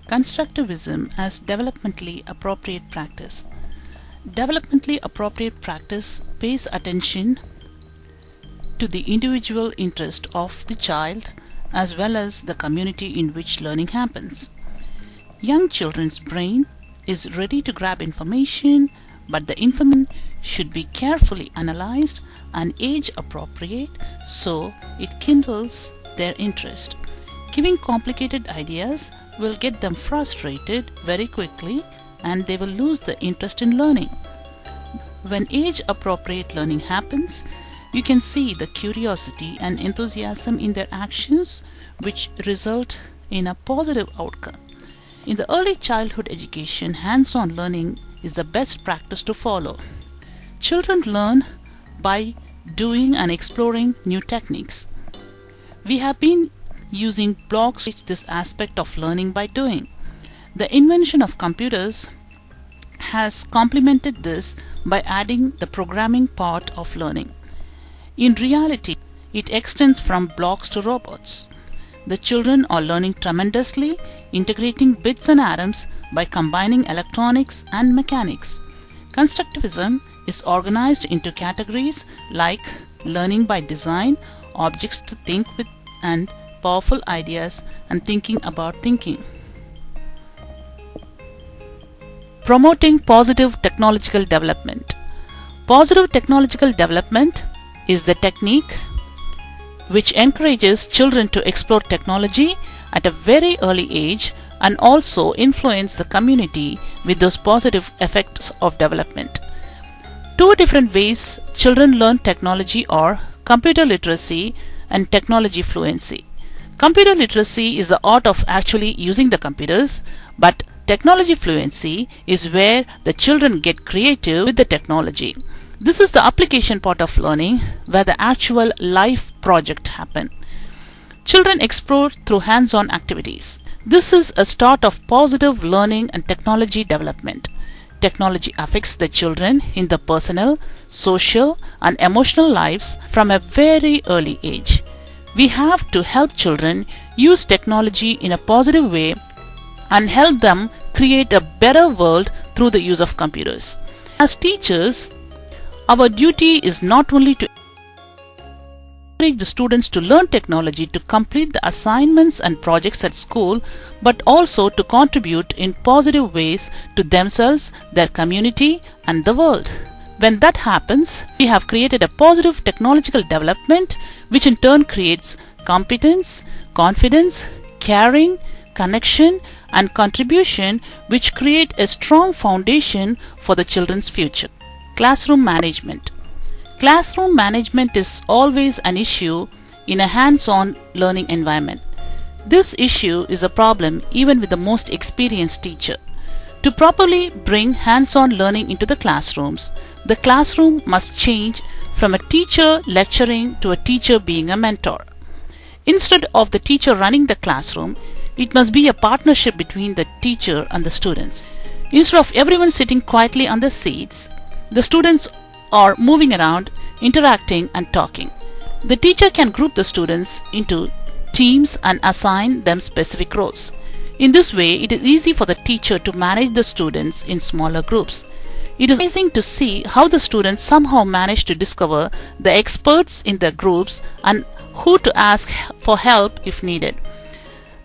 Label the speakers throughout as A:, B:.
A: Constructivism as developmentally appropriate practice. Developmentally appropriate practice pays attention to the individual interest of the child as well as the community in which learning happens. Young children's brain is ready to grab information, but the information should be carefully analyzed and age appropriate so it kindles their interest. Giving complicated ideas will get them frustrated very quickly and they will lose the interest in learning. When age appropriate learning happens, you can see the curiosity and enthusiasm in their actions which result in a positive outcome. In the early childhood education, hands-on learning is the best practice to follow. Children learn by doing and exploring new techniques. We have been using blogs to teach this aspect of learning by doing. The invention of computers has complemented this by adding the programming part of learning. In reality, it extends from blocks to robots. The children are learning tremendously, integrating bits and atoms by combining electronics and mechanics. Constructivism is organized into categories like learning by design, objects to think with, and powerful ideas and thinking about thinking. Promoting positive technological development. Positive technological development is the technique which encourages children to explore technology at a very early age and also influence the community with those positive effects of development. Two different ways children learn technology are computer literacy and technology fluency. Computer literacy is the art of actually using the computers, but technology fluency is where the children get creative with the technology. This is the application part of learning where the actual life project happen. Children explore through hands-on activities. This is a start of positive learning and technology development. Technology affects the children in the personal, social, and emotional lives from a very early age. We have to help children use technology in a positive way and help them create a better world through the use of computers. As teachers, our duty is not only to encourage the students to learn technology to complete the assignments and projects at school, but also to contribute in positive ways to themselves, their community, and the world. When that happens, we have created a positive technological development which in turn creates competence, confidence, caring, connection, and contribution which create a strong foundation for the children's future. Classroom management. Classroom management is always an issue in a hands-on learning environment. This issue is a problem even with the most experienced teacher. To properly bring hands-on learning into the classrooms, the classroom must change from a teacher lecturing to a teacher being a mentor. Instead of the teacher running the classroom, it must be a partnership between the teacher and the students. Instead of everyone sitting quietly on the seats, the students are moving around, interacting and talking. The teacher can group the students into teams and assign them specific roles. In this way, it is easy for the teacher to manage the students in smaller groups. It is amazing to see how the students somehow manage to discover the experts in their groups and who to ask for help if needed.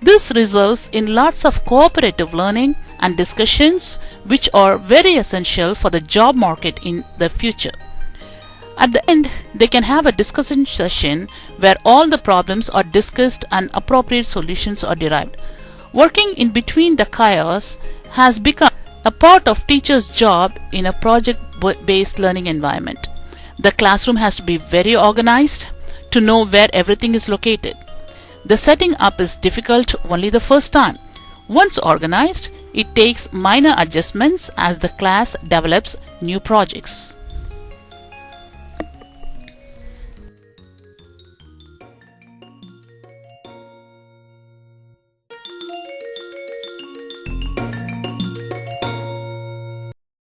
A: This results in lots of cooperative learning and discussions which are very essential for the job market in the future. At the end, they can have a discussion session where all the problems are discussed and appropriate solutions are derived. Working in between the chaos has become a part of teachers' job in a project-based learning environment. The classroom has to be very organized to know where everything is located. The setting up is difficult only the first time. Once organized, it takes minor adjustments as the class develops new projects.